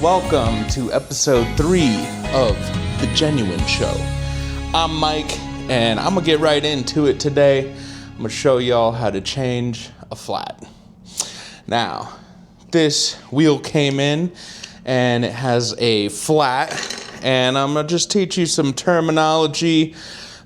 Welcome to episode 3 of The Genuine Show. I'm Mike, and I'm gonna get right into it today. I'm gonna show y'all how to change a flat. Now, this wheel came in, and it has a flat, and I'm gonna just teach you some terminology.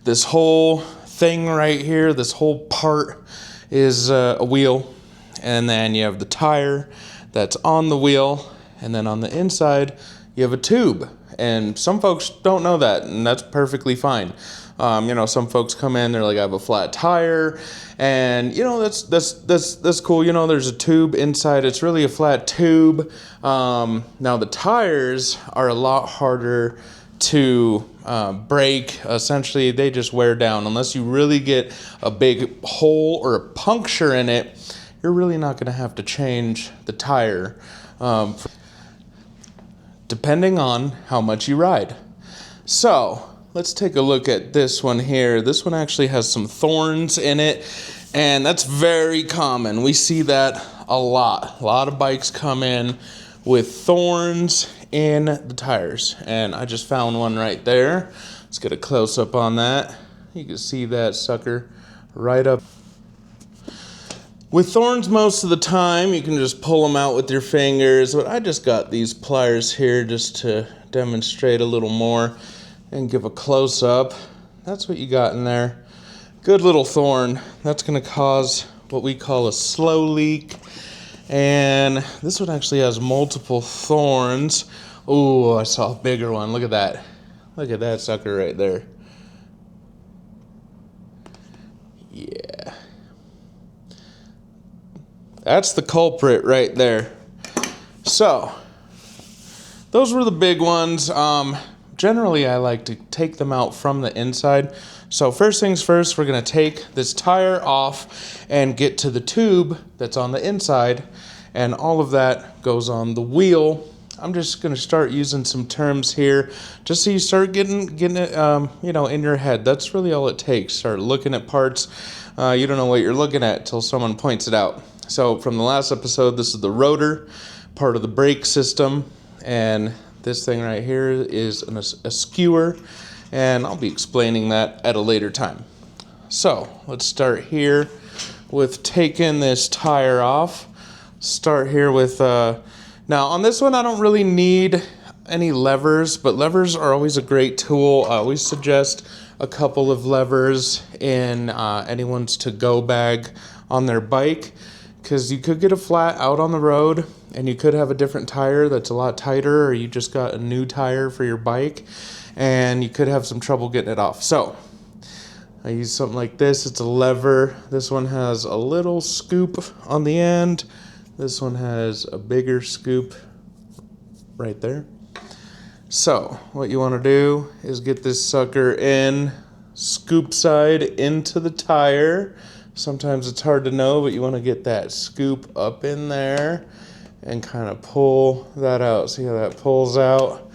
This whole thing right here, this whole part is a wheel, and then you have the tire that's on the wheel, and then on the inside you have a tube. And some folks don't know that, and that's perfectly fine. Some folks come in, they're like, I have a flat tire, and that's cool. There's a tube inside. It's really a flat tube. Now the tires are a lot harder to break. Essentially, they just wear down. Unless you really get a big hole or a puncture in it, you're really not going to have to change the tire, depending on how much you ride. So let's take a look at this one here. This one actually has some thorns in it, and that's very common. We see that a lot. A lot of bikes come in with thorns in the tires, and I just found one right there. Let's get a close-up on that. You can see that sucker right up. With thorns, most of the time, you can just pull them out with your fingers, but I just got these pliers here just to demonstrate a little more and give a close-up. That's what you got in there. Good little thorn. That's going to cause what we call a slow leak. And this one actually has multiple thorns. Oh, I saw a bigger one. Look at that. Look at that sucker right there. Yeah. That's the culprit right there. So, those were the big ones. Generally, I like to take them out from the inside. So first things first, we're going to take this tire off and get to the tube that's on the inside. And all of that goes on the wheel. I'm just going to start using some terms here just so you start getting it in your head. That's really all it takes. Start looking at parts. You don't know what you're looking at till someone points it out. So from the last episode, this is the rotor, part of the brake system, and this thing right here is a skewer, and I'll be explaining that at a later time. So let's start here with taking this tire off. Start here with, now on this one I don't really need any levers, but levers are always a great tool. I always suggest a couple of levers in anyone's to-go bag on their bike, because you could get a flat out on the road and you could have a different tire that's a lot tighter, or you just got a new tire for your bike and you could have some trouble getting it off. So I use something like this. It's a lever. This one has a little scoop on the end. This one has a bigger scoop right there. So what you want to do is get this sucker in, scoop side into the tire. Sometimes it's hard to know, but you want to get that scoop up in there and kind of pull that out. See how that pulls out?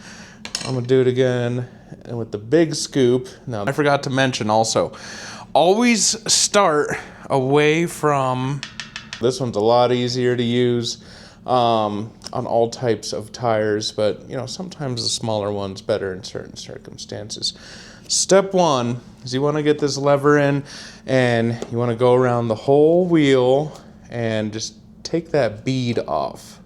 I'm going to do it again and with the big scoop. Now, I forgot to mention also, always start away from, this one's a lot easier to use on all types of tires, but sometimes the smaller one's better in certain circumstances. Step one is you want to get this lever in, and you want to go around the whole wheel and just take that bead off.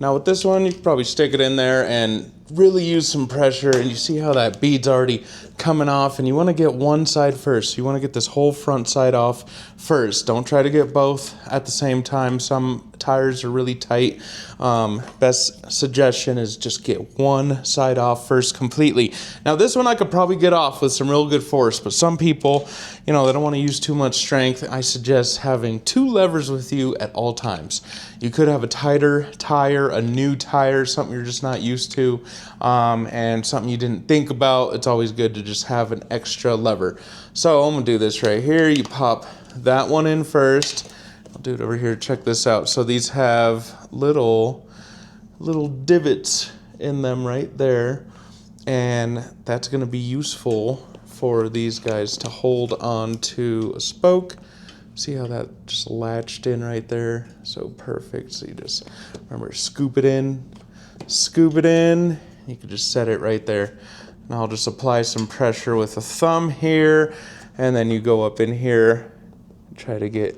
Now with this one, you can probably stick it in there and really use some pressure, and you see how that bead's already coming off, and you want to get one side first. You want to get this whole front side off first. Don't try to get both at the same time. Some tires are really tight. Best suggestion is just get one side off first completely. Now this one I could probably get off with some real good force, but some people, they don't want to use too much strength. I suggest having 2 levers with you at all times. You could have a tighter tire, a new tire, something you're just not used to, and something you didn't think about. It's always good to just have an extra lever. So I'm gonna do this right here. You pop that one in first. I'll do it over here. Check this out. So these have little divots in them right there, and that's going to be useful for these guys to hold on to a spoke See how that just latched in right there? So perfect. So you just remember, scoop it in. You can just set it right there. And I'll just apply some pressure with a thumb here, and then you go up in here, try to get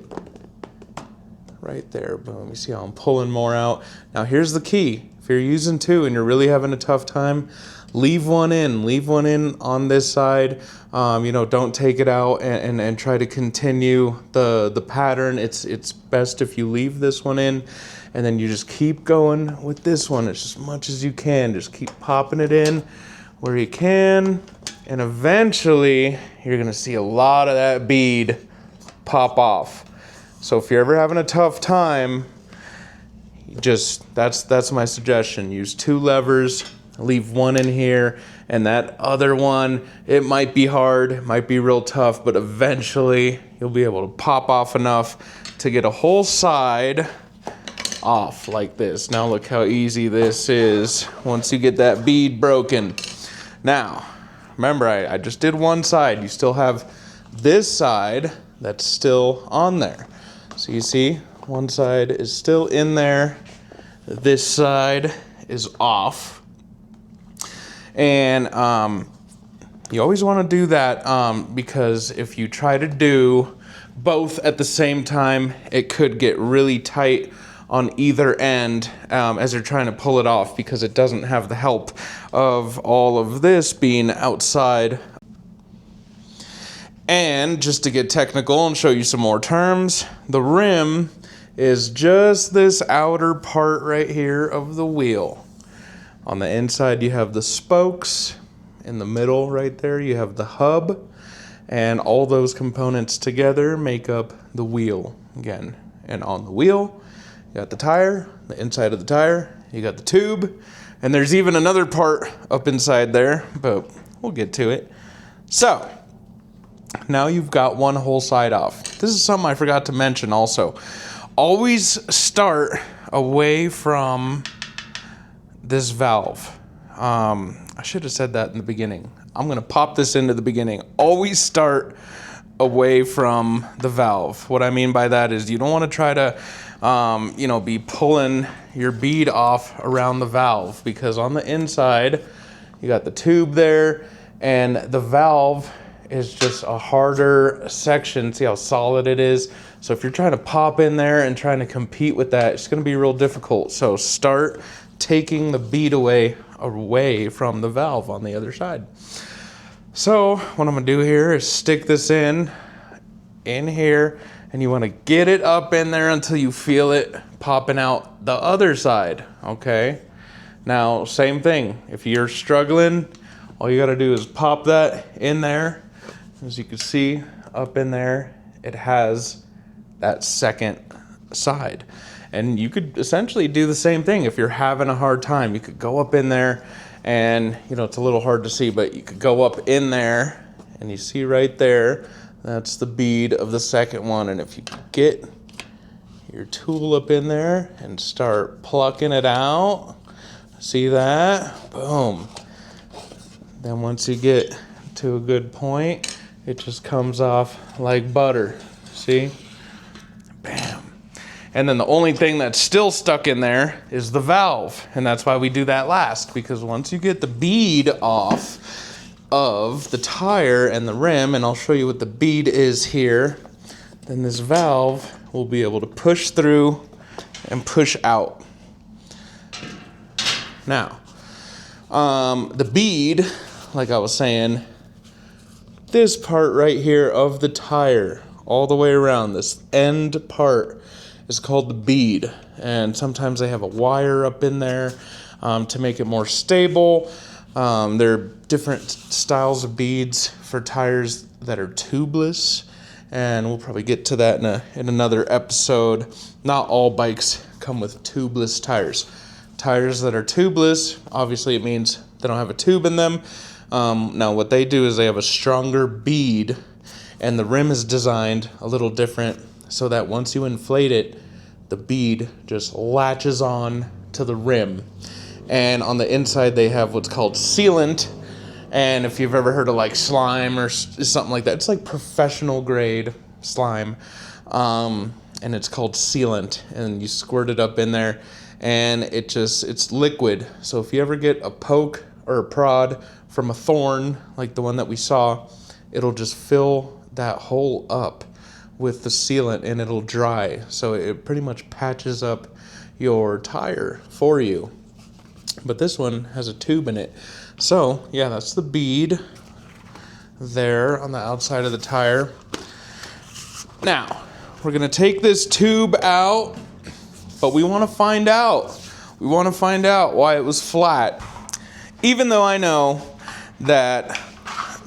right there. Boom. You see how I'm pulling more out? Now here's the key. If you're using two and you're really having a tough time, leave one in on this side. Don't take it out and try to continue the pattern. It's best if you leave this one in, and then you just keep going with this one as much as you can. Just keep popping it in where you can, and eventually you're gonna see a lot of that bead pop off. So if you're ever having a tough time, that's my suggestion. Use two levers, leave one in here, and that other one, it might be hard, it might be real tough, but eventually you'll be able to pop off enough to get a whole side off like this. Now look how easy this is once you get that bead broken. Now, remember I just did one side. You still have this side that's still on there. So you see, one side is still in there, this side is off. And you always want to do that because if you try to do both at the same time, it could get really tight on either end as you're trying to pull it off, because it doesn't have the help of all of this being outside. And just to get technical and show you some more terms, the rim is just this outer part right here of the wheel. On the inside, you have the spokes. In the middle right there, you have the hub. And all those components together make up the wheel again. And on the wheel, you got the tire, the inside of the tire, you got the tube, and there's even another part up inside there, but we'll get to it. So, now you've got one whole side off. This is something I forgot to mention also. Always start away from this valve. I should have said that in the beginning. I'm gonna pop this into the beginning. Always start away from the valve. What I mean by that is you don't wanna try to be pulling your bead off around the valve, because on the inside, you got the tube there, and the valve is just a harder section. See how solid it is? So if you're trying to pop in there and trying to compete with that, it's gonna be real difficult. So start taking the bead away from the valve on the other side. So what I'm gonna do here is stick this in here, and you wanna get it up in there until you feel it popping out the other side, okay? Now, same thing, if you're struggling, all you gotta do is pop that in there. As you can see, up in there, it has that second side. And you could essentially do the same thing if you're having a hard time. You could go up in there, and it's a little hard to see, but you could go up in there, and you see right there, that's the bead of the second one. And if you get your tool up in there and start plucking it out, see that? Boom. Then once you get to a good point, it just comes off like butter. See? Bam. And then the only thing that's still stuck in there is the valve. And that's why we do that last, because once you get the bead off of the tire and the rim, and I'll show you what the bead is here, then this valve will be able to push through and push out. Now, the bead, like I was saying, this part right here of the tire, all the way around, this end part, is called the bead. And sometimes they have a wire up in there to make it more stable. There are different styles of beads for tires that are tubeless, and we'll probably get to that in another episode. Not all bikes come with tubeless tires. Tires that are tubeless, obviously it means they don't have a tube in them. Now what they do is they have a stronger bead, and the rim is designed a little different, so that once you inflate it, the bead just latches on to the rim. And on the inside, they have what's called sealant. And if you've ever heard of like slime or something like that, it's like professional grade slime. and it's called sealant, and you squirt it up in there, and it's liquid. So if you ever get a poke or a prod from a thorn like the one that we saw, it'll just fill that hole up with the sealant and it'll dry. So it pretty much patches up your tire for you. But this one has a tube in it. So yeah, that's the bead there on the outside of the tire. Now, we're gonna take this tube out, but we wanna find out why it was flat. Even though I know that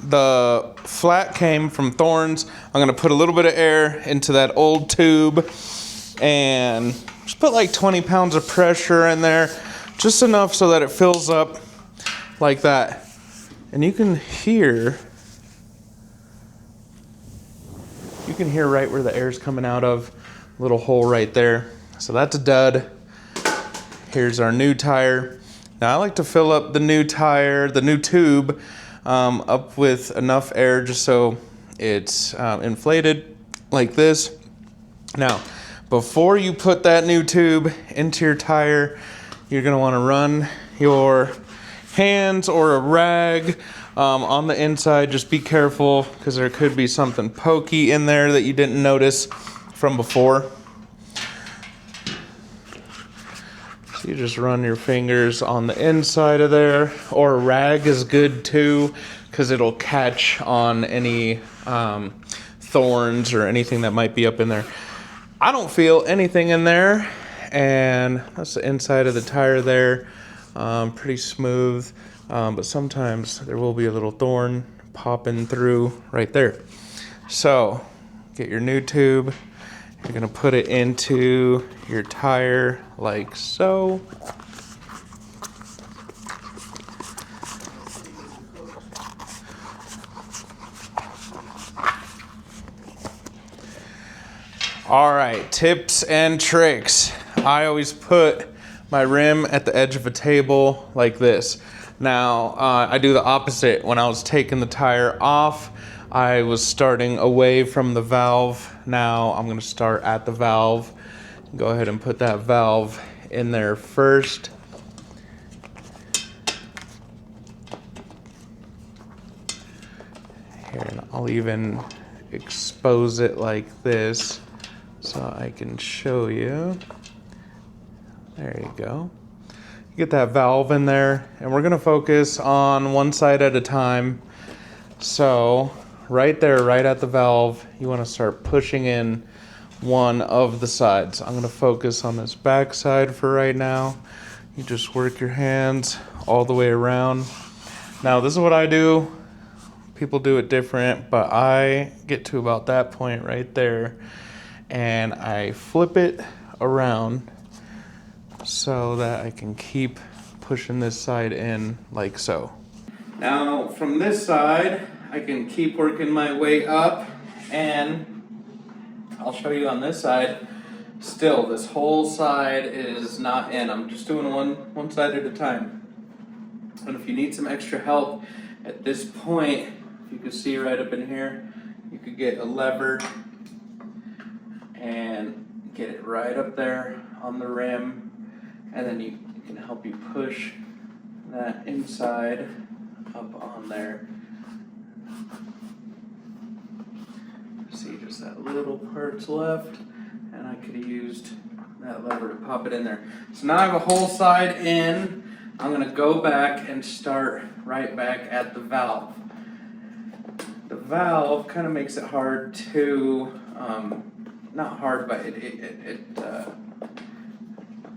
the flat came from thorns, I'm gonna put a little bit of air into that old tube and just put like 20 pounds of pressure in there, just enough so that it fills up like that. And you can hear right where the air's coming out of, little hole right there. So that's a dud. Here's our new tire. Now I like to fill up the new tire, the new tube, up with enough air just so it's inflated like this. Now, before you put that new tube into your tire, you're gonna wanna run your hands or a rag on the inside. Just be careful, because there could be something pokey in there that you didn't notice from before. So you just run your fingers on the inside of there, or a rag is good too, because it'll catch on any thorns or anything that might be up in there. I don't feel anything in there, and that's the inside of the tire there. Pretty smooth, but sometimes there will be a little thorn popping through right there. So get your new tube, you're gonna put it into your tire like so. All right, tips and tricks. I always put my rim at the edge of a table like this. Now, I do the opposite. When I was taking the tire off, I was starting away from the valve. Now I'm gonna start at the valve. Go ahead and put that valve in there first. Here, and I'll even expose it like this so I can show you. There you go. You get that valve in there, and we're gonna focus on one side at a time. So right there, right at the valve, you wanna start pushing in one of the sides. I'm gonna focus on this back side for right now. You just work your hands all the way around. Now this is what I do. People do it different, but I get to about that point right there, and I flip it around so that I can keep pushing this side in like so. Now from this side, I can keep working my way up, and I'll show you on this side. Still, this whole side is not in. I'm just doing one side at a time. And if you need some extra help at this point, if you can see right up in here, you could get a lever and get it right up there on the rim, and then it can help you push that inside up on there. See, just that little part's left, and I could have used that lever to pop it in there. So now I have a whole side in. I'm gonna go back and start right back at the valve. The valve kind of makes it hard to, not hard, but it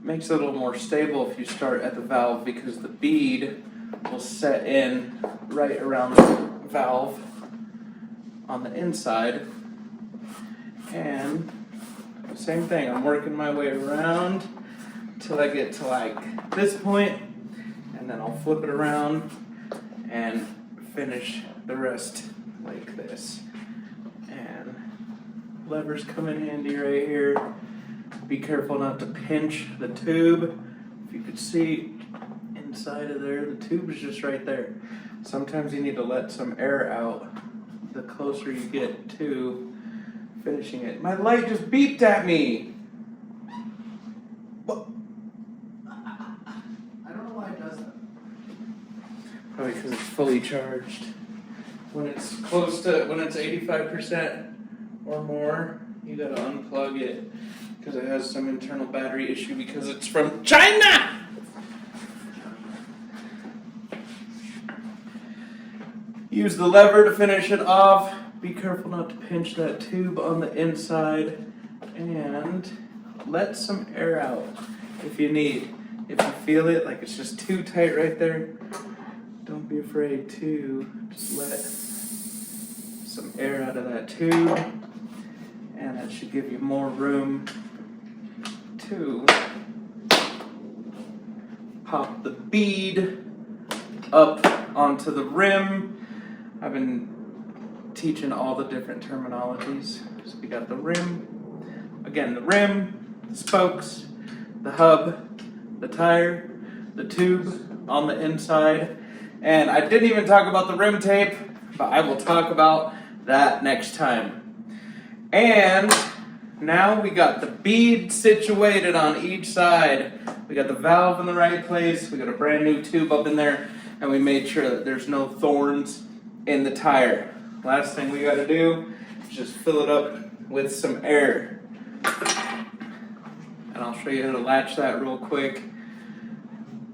makes it a little more stable if you start at the valve, because the bead will set in right around the valve on the inside. And same thing, I'm working my way around till I get to like this point, and then I'll flip it around and finish the rest like this. And levers come in handy right here. Be careful not to pinch the tube. If you could see inside of there, the tube is just right there. Sometimes you need to let some air out the closer you get to finishing it. My light just beeped at me. What? I don't know why it does that. Probably because it's fully charged. When it's when it's 85% or more, you gotta unplug it because it has some internal battery issue because it's from China! Use the lever to finish it off. Be careful not to pinch that tube on the inside. And let some air out if you need. If you feel it, like it's just too tight right there, don't be afraid to just let some air out of that tube. And that should give you more room to pop the bead up onto the rim. I've been teaching all the different terminologies. So we got the rim, again the rim, the spokes, the hub, the tire, the tube on the inside. And I didn't even talk about the rim tape, but I will talk about that next time. And now we got the bead situated on each side. We got the valve in the right place, we got a brand new tube up in there, and we made sure that there's no thorns in the tire. Last thing we gotta do is just fill it up with some air. And I'll show you how to latch that real quick.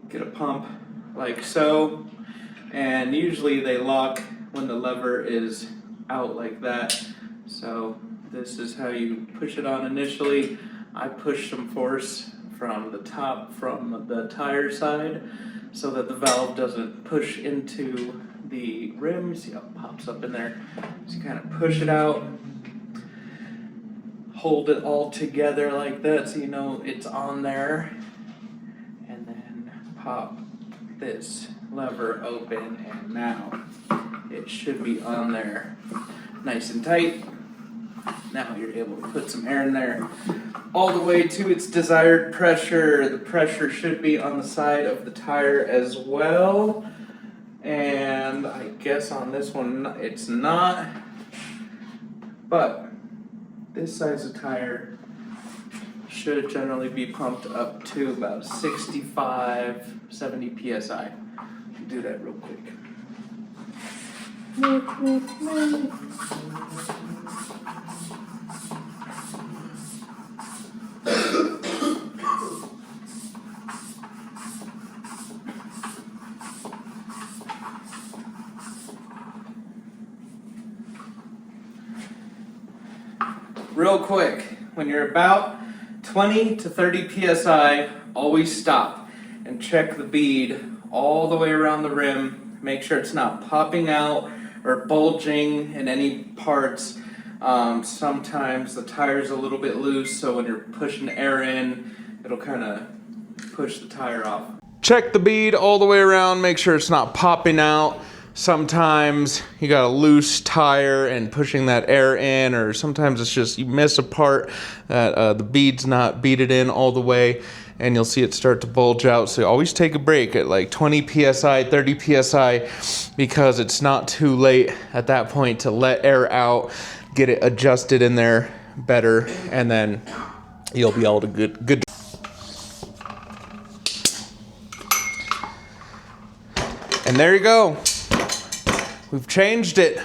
Get a pump like so. And usually they lock when the lever is out like that. So this is how you push it on initially. I push some force from the top, from the tire side, so that the valve doesn't push into the rim. See how it pops up in there? So you kind of push it out, hold it all together like that so you know it's on there, and then pop this lever open, and now it should be on there nice and tight. Now you're able to put some air in there all the way to its desired pressure. The pressure should be on the side of the tire as well. And I guess on this one it's not, but this size of tire should generally be pumped up to about 65, 70 psi. Do that real quick. Real quick, when you're about 20 to 30 psi, always stop and check the bead all the way around the rim. Make sure it's not popping out or bulging in any parts. Sometimes the tire's a little bit loose, so when you're pushing air in, it'll kind of push the tire off. Check the bead all the way around, make sure it's not popping out. Sometimes you got a loose tire and pushing that air in, or sometimes it's just you miss a part that the bead's not beaded in all the way, and you'll see it start to bulge out. So always take a break at like 20 psi, 30 psi, because it's not too late at that point to let air out, get it adjusted in there better, and then you'll be able to good. And there you go. We've changed it.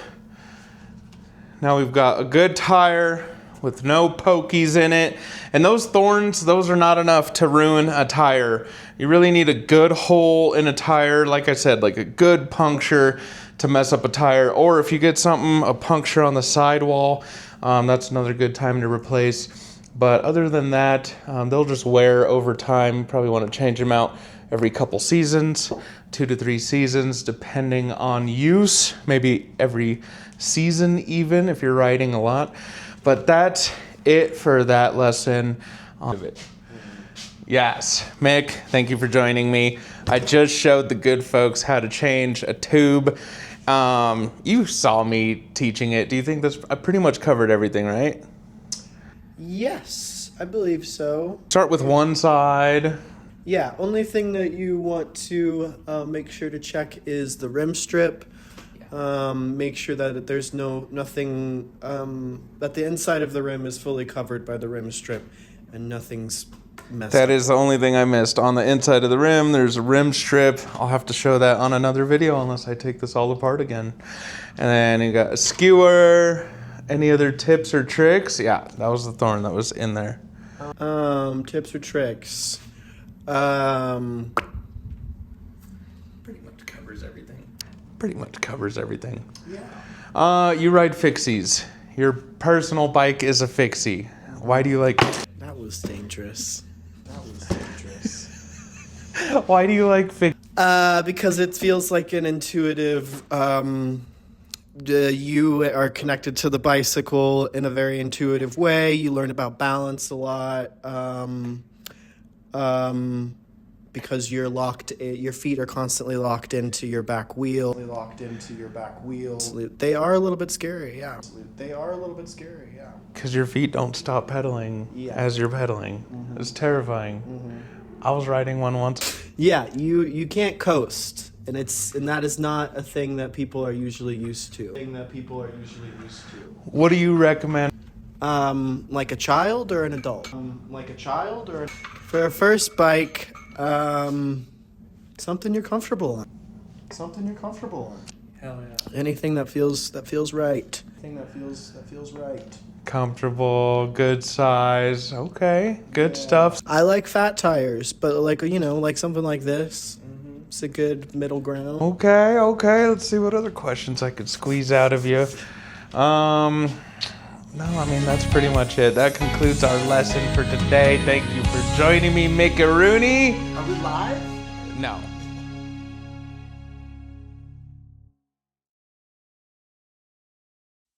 Now we've got a good tire with no pokies in it. And those thorns, those are not enough to ruin a tire. You really need a good hole in a tire, like I said, like a good puncture to mess up a tire. Or if you get a puncture on the sidewall, that's another good time to replace. But other than that, they'll just wear over time. You probably want to change them out every couple seasons, 2 to 3 seasons, depending on use. Maybe every season even, if you're riding a lot. But that's it for that lesson. Yes, Mick, thank you for joining me. I just showed the good folks how to change a tube. You saw me teaching it. Do you think I pretty much covered everything, right? Yes, I believe so. Start with one side. Yeah, only thing that you want to make sure to check is the rim strip. Make sure that there's nothing, that the inside of the rim is fully covered by the rim strip and nothing's messed That up. is the only thing I missed. On the inside of the rim, there's a rim strip. I'll have to show that on another video unless I take this all apart again. And then you got a skewer. Any other tips or tricks? Yeah, that was the thorn that was in there. Tips or tricks. Pretty much covers everything. Pretty much covers everything. Yeah. You ride fixies. Your personal bike is a fixie. Why do you like... That was dangerous. Why do you like fixies? Because it feels like an intuitive, you are connected to the bicycle in a very intuitive way. You learn about balance a lot. Because you're your feet are constantly locked into your back wheel. They are a little bit scary, yeah. Because your feet don't stop pedaling as you're pedaling. It's terrifying. I was riding one once. Yeah, you can't coast, and that is not a thing that people are usually used to. What do you recommend? Like a child or an adult? For a first bike, something you're comfortable on. Hell yeah. Anything that feels right. Comfortable, good size. Okay, good stuff. I like fat tires, but like something like this. It's a good middle ground. Okay. Let's see what other questions I could squeeze out of you. No, I mean, that's pretty much it. That concludes our lesson for today. Thank you for joining me, Macaroni. Are we live? No.